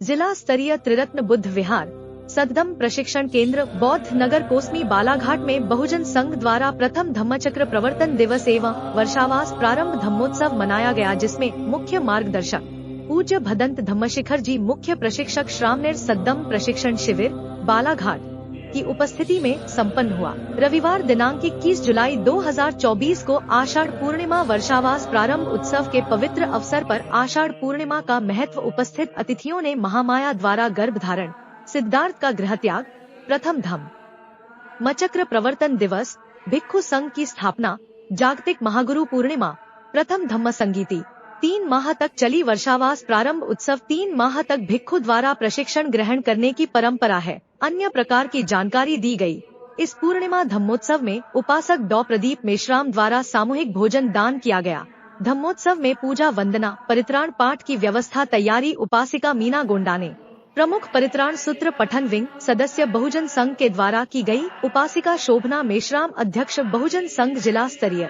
जिला स्तरीय त्रिरत्न बुद्ध विहार सद्गम प्रशिक्षण केंद्र बौद्ध नगर कोसमी बालाघाट में बहुजन संघ द्वारा प्रथम धम्मचक्र प्रवर्तन दिवस एवं वर्षावास प्रारंभ धम्मोत्सव मनाया गया, जिसमें मुख्य मार्गदर्शक पूज्य भदंत धम्मशिखर जी, मुख्य प्रशिक्षक श्रामनेर सद्गम प्रशिक्षण शिविर बालाघाट की उपस्थिति में संपन्न हुआ। रविवार दिनांक 21 जुलाई 2024 को आषाढ़ पूर्णिमा वर्षावास प्रारंभ उत्सव के पवित्र अवसर पर आषाढ़ पूर्णिमा का महत्व उपस्थित अतिथियों ने महामाया द्वारा गर्भ धारण, सिद्धार्थ का गृह त्याग, प्रथम धम्म चक्र प्रवर्तन दिवस, भिक्षु संघ की स्थापना, जागतिक महागुरु पूर्णिमा, प्रथम धम्म संगीति, 3 माह तक चली वर्षावास प्रारंभ उत्सव, 3 माह तक भिक्षु द्वारा प्रशिक्षण ग्रहण करने की परंपरा है, अन्य प्रकार की जानकारी दी गई। इस पूर्णिमा धम्मोत्सव में उपासक डॉ प्रदीप मेश्राम द्वारा सामूहिक भोजन दान किया गया। धम्मोत्सव में पूजा वंदना परित्राण पाठ की व्यवस्था तैयारी उपासिका मीना गोंडा ने प्रमुख परित्राण सूत्र पठन विंग सदस्य बहुजन संघ के द्वारा की गई। उपासिका शोभना मेश्राम अध्यक्ष बहुजन संघ जिला स्तरीय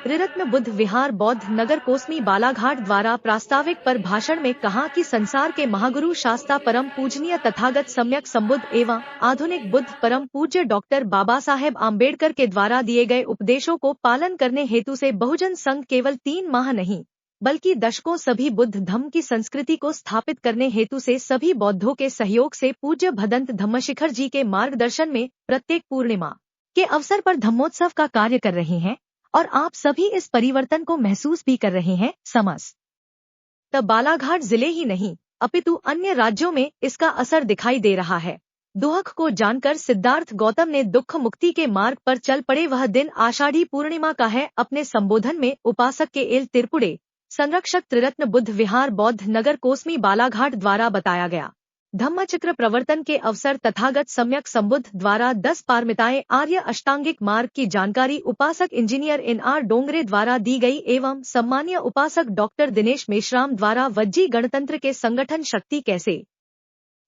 त्रिरत्न बुद्ध विहार बौद्ध नगर कोसमी बालाघाट द्वारा प्रास्ताविक पर भाषण में कहा कि संसार के महागुरु शास्ता परम पूजनीय तथागत सम्यक संबुद्ध एवं आधुनिक बुद्ध परम पूज्य डॉक्टर बाबा साहेब आम्बेडकर के द्वारा दिए गए उपदेशों को पालन करने हेतु से बहुजन संघ केवल 3 माह नहीं बल्कि दशकों सभी बुद्ध धम्म की संस्कृति को स्थापित करने हेतु से सभी बौद्धों के सहयोग से पूज्य भदंत धम्मशिखर जी के मार्गदर्शन में प्रत्येक पूर्णिमा के अवसर पर धम्मोत्सव का कार्य कर रहे हैं और आप सभी इस परिवर्तन को महसूस भी कर रहे हैं। समस्त बालाघाट जिले ही नहीं अपितु अन्य राज्यों में इसका असर दिखाई दे रहा है। दुख को जानकर सिद्धार्थ गौतम ने दुख मुक्ति के मार्ग पर चल पड़े। वह दिन आषाढ़ी पूर्णिमा का है। अपने संबोधन में उपासक के एल तिरपुड़े संरक्षक त्रिरत्न बुद्ध विहार बौद्ध नगर कोसमी बालाघाट द्वारा बताया गया। धम्मचक्र प्रवर्तन के अवसर तथागत सम्यक संबुद्ध द्वारा 10 पारमिताएं आर्य अष्टांगिक मार्ग की जानकारी उपासक इंजीनियर NR डोंगरे द्वारा दी गई एवं सम्मानीय उपासक डॉक्टर दिनेश मेश्राम द्वारा वज्जी गणतंत्र के संगठन शक्ति कैसे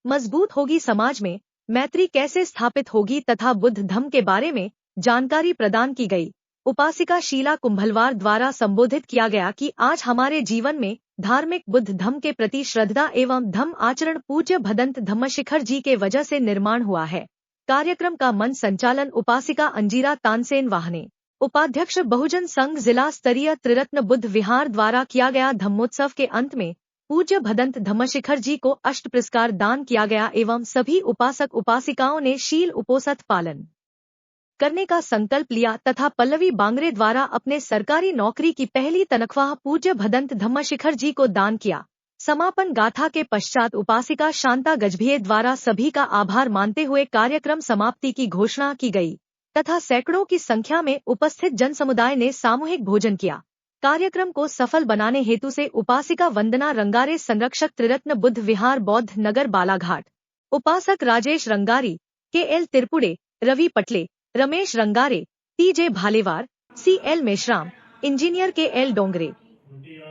मजबूत होगी, समाज में मैत्री कैसे स्थापित होगी तथा बुद्ध धम्म के बारे में जानकारी प्रदान की गई। उपासिका शीला कुंभलवार द्वारा संबोधित किया गया कि आज हमारे जीवन में धार्मिक बुद्ध धम्म के प्रति श्रद्धा एवं धम्म आचरण पूज्य भदंत धम्मशिखर जी के वजह से निर्माण हुआ है। कार्यक्रम का मंच संचालन उपासिका अंजीरा तानसेन वाहने, उपाध्यक्ष बहुजन संघ जिला स्तरीय त्रिरत्न बुद्ध विहार द्वारा किया गया। धम्मोत्सव के अंत में पूज्य भदंत धम्मशिखर जी को अष्ट पुरस्कार दान किया गया एवं सभी उपासक उपासिकाओं ने शील उपोसत पालन करने का संकल्प लिया तथा पल्लवी बांगरे द्वारा अपने सरकारी नौकरी की पहली तनख्वाह पूज्य भदंत धम्मशिखर जी को दान किया। समापन गाथा के पश्चात उपासिका शांता गजभिये द्वारा सभी का आभार मानते हुए कार्यक्रम समाप्ति की घोषणा की गई तथा सैकड़ों की संख्या में उपस्थित जनसमुदाय ने सामूहिक भोजन किया। कार्यक्रम को सफल बनाने हेतु से उपासिका वंदना रंगारे संरक्षक त्रिरत्न बुद्ध विहार बौद्ध नगर बालाघाट, उपासक Rajesh Rangari, KL Tirpude, Ravi Patle, Ramesh Rangare, TJ Bhalewar, CL Meshram, engineer KL Dongre,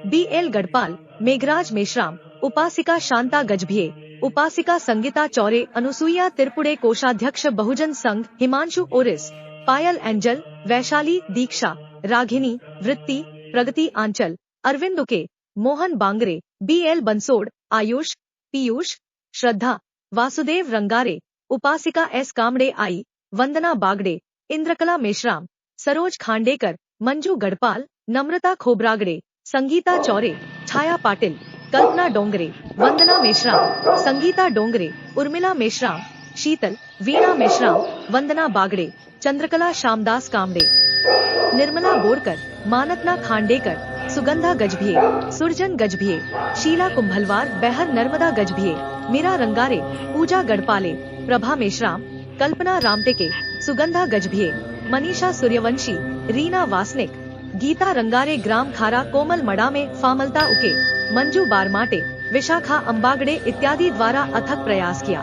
BL Gadhpal, Meghraj Meshram, उपासिका शांता गजभिये, उपासिका संगीता चौरे, अनुसुईया तिरपुड़े, कोषाध्यक्ष बहुजन संघ हिमांशु ओरिस, पायल एंजल, वैशाली दीक्षा, राघिनी वृत्ति, प्रगति आंचल, अरविंद उके, मोहन बांगरे, BL बंसोड़, आयुष, पीयूष, श्रद्धा, वासुदेव रंगारे, उपासिका S कामड़े आई, वंदना बागड़े, इंद्रकला मेश्राम, सरोज खांडेकर, मंजू गढ़पाल, नम्रता खोबरागड़े, संगीता चौरे, छाया पाटिल, कल्पना डोंगरे, वंदना मेश्राम, संगीता डोंगरे, उर्मिला मेश्राम, शीतल, वीणा मेश्राम, वंदना बागड़े, चंद्रकला श्यामदास कामड़े, निर्मला बोरकर, मानतना खांडेकर, सुगंधा गजभिये, सुरजन गजभिये, शीला कुंभलवार, बहर नर्मदा गजभिये, मीरा रंगारे, पूजा गढ़पाले, प्रभा मेश्राम, कल्पना रामटेके, सुगंधा गजभिये, मनीषा सूर्यवंशी, रीना वासनिक, गीता रंगारे, ग्राम खारा कोमल मड़ामे, फामलता उके, मंजू बारमाटे, विशाखा अंबागड़े इत्यादि द्वारा अथक प्रयास किया।